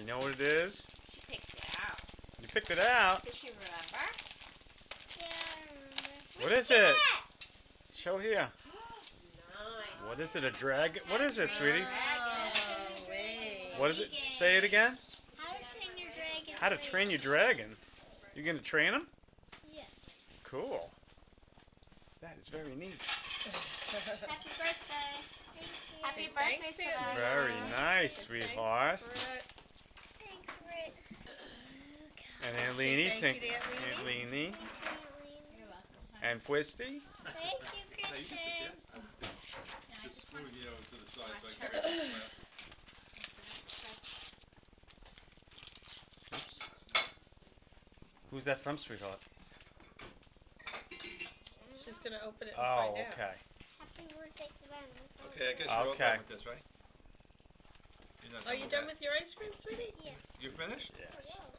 You know what it is? She picked it out. You picked it out? Does she remember? Yeah, I remember. What is it? Show here. Nice. What is it, a dragon? What is it, sweetie? Oh, wait. What is it? Say it again. How to Train Your Dragon. How to Train Your Dragon. You're going to train him? Yes. Cool. That is very neat. Happy birthday. Thank you. Happy birthday, Savannah. Very nice, sweetheart. Thanks, Rick. And Aunt Leanie. Thank you to Aunt Leanie. Thank you, Eileen. You're welcome. And Twisty. Thank you, Kristen. Just move it to the side so I can Watch get it. Who's that from, sweetheart? She's gonna open it and Oh, find out. okay. Happy birthday, Savannah. Okay, I guess you're all Okay. done with this, right? You're not Are you done with your ice cream, sweetie? Yes. You finished? Yes.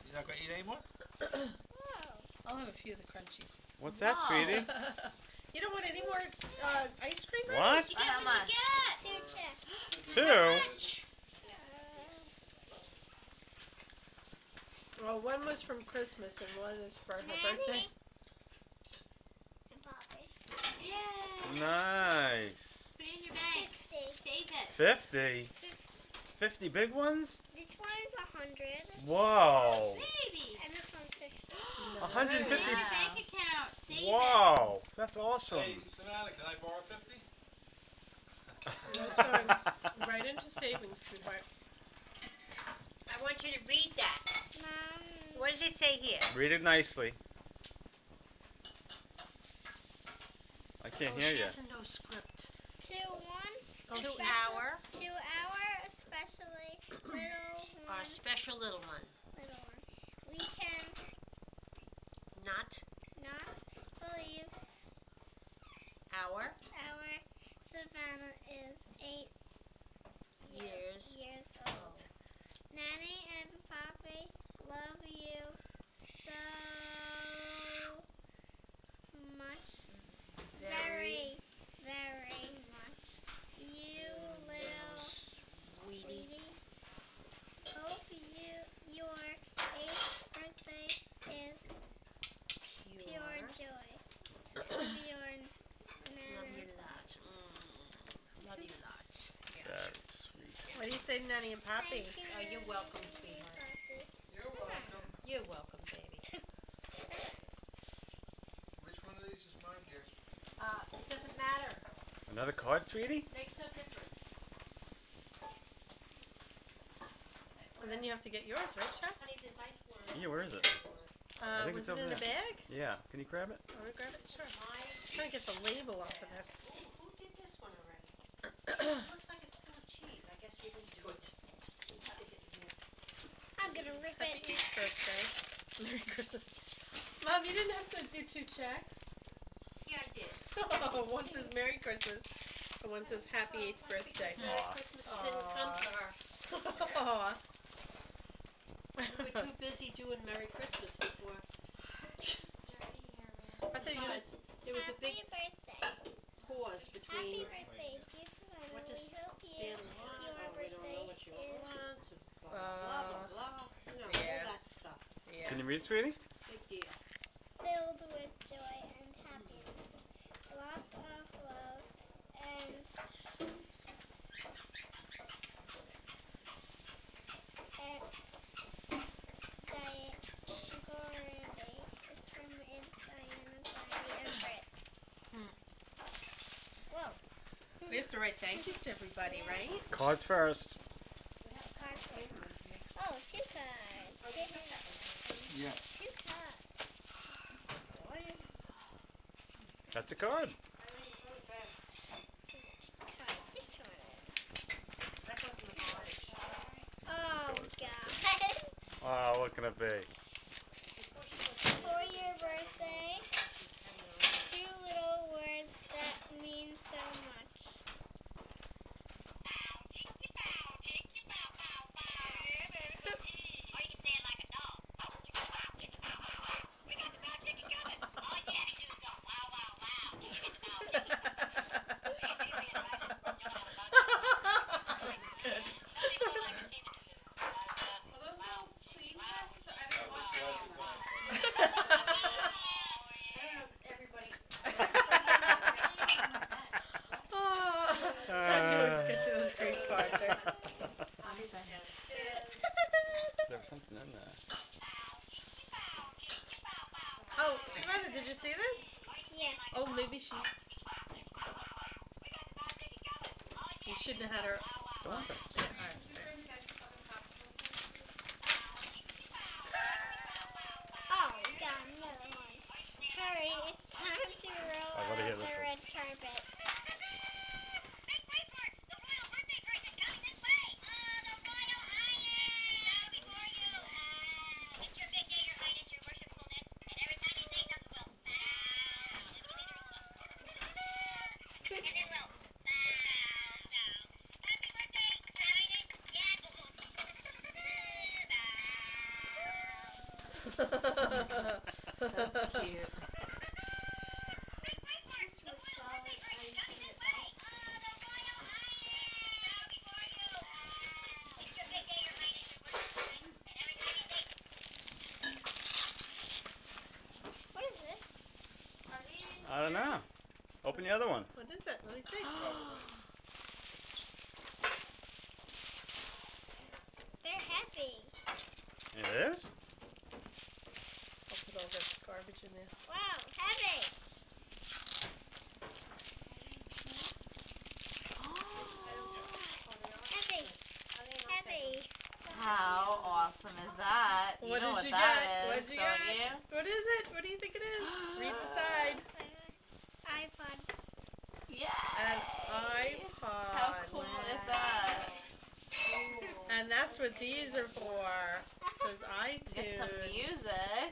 You're not going to eat anymore? Whoa. I'll have a few of the crunchies. What's that, Wow. sweetie? You don't want any more ice cream? What? How much? Two checks. Two? Well, one was from Christmas and one is for her birthday. And Poppy. Yay. Nice. Put it in your bag. 50. Save it. 50? 50 big ones? This one is 100. Whoa. Baby. And this one's 50. 150. Put it in your bank account. Save Whoa. That's Hey, awesome. Savannah, can I borrow 50? That's going right into savings, sweetheart. I want you to read that. Mom. What does it say here? Read it nicely. I can't hear She you. doesn't know script. To one. Oh, To she- our To our especially little our one. special little one. Little one. We can Not not believe our our Savannah is 8 years old. old. Nanny and Poppy love you so much. Very, very much. You little Sweetie. sweetie. Hope your 8th birthday is pure joy. Love your Love Nana. you lots. Love you lots. Very sweet. What do you say, Nanny and Poppy? Thank you, Oh, you're welcome, Nanny, sweetheart. Poppy. You're welcome. You're welcome, baby. Which one of these is mine, dear? It doesn't matter. Another card, sweetie? Makes no difference. And then you have to get yours, right, Chuck? Honey, there's ice water. Yeah, where is it? I think Was it's it over in there. a bag? Yeah. Can you grab it? Want me to grab it? Sure. Mine. I'm trying to get the label off of this. Who did this one already? Looks like it's full of cheese. I guess you didn't do it. Stick it in here. I'm gonna rip Happy it. 8th birthday. Merry Christmas. Mom, you didn't have to do 2 checks. Yeah, I did. One says Merry Christmas and one says Happy 8th birthday. Merry Christmas didn't come to her. Aw. We were too busy doing Merry Christmas before. I thought you Besides, there was a big Happy birthday. pause Happy between birthday, dear Savannah. what does We hope Stanley want, your or we don't know what you birthday is want, and blah, blah, blah, blah, blah. You know, all yeah. that stuff. Yeah. Can you read, sweetie? Big deal. filled with joy and happiness. Lots of love and Diet Gordy is from Diana, Brandy, and Britt. Whoa. We have to write thank yous to everybody, right? Cards first. Card for- Oh, 2 cards. Yes. 2 cards. That's a card. Which one? Oh, God. Oh, what can it be? For your birthday, 2 little words that mean so much. something in there. Oh, Mother, did you see this? Yeah. Oh, maybe she. You shouldn't have had her. Go on. Yeah, alright. Oh, we got another one. Hurry, it's time to roll I gotta hear out this the one. red carpet. That's cute. What is this? I don't know. Open the other one. What is it? Let me see. They're heavy. It is? I'll put all this garbage in there. Wow, heavy. Heavy. Heavy. How awesome is that? You What know did what you that get? is, What did you don't get? you? What is it? What do you think it is? Read the side. iPod. Yay! An iPod. How cool is that? And that's what these are for. Says Get some iTunes. music.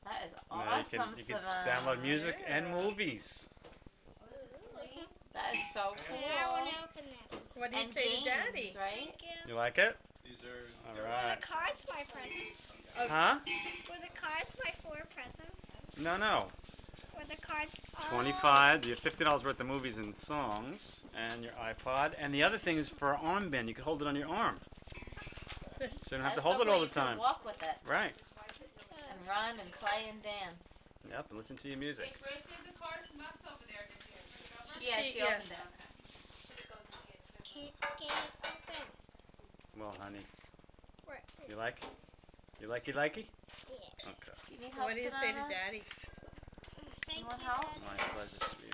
That is Now awesome you can for them. download music and Yeah. movies. That is so I cool. want to open this. What do you And say games, to Daddy? right? Thank you. You like it? These are. All Were right. the cards my presents? Oh, Huh? Were the cards my 4 presents? No. Were the cards... Oh. 25. You have $50 worth of movies and songs, and your iPod. And the other thing is for an armband. You can hold it on your arm, so you don't have to That's hold so it all cool, the time. You can walk with it Right. and run and play and dance. Yep. And listen to your music. Yeah, she Yeah. opened it. Can't get it open. Well, honey, Where? you like? You likey? Yeah. Okay. Do you need help, What do you say to Sonata? Daddy? Thank want you, help? Daddy. My pleasure, sweetie.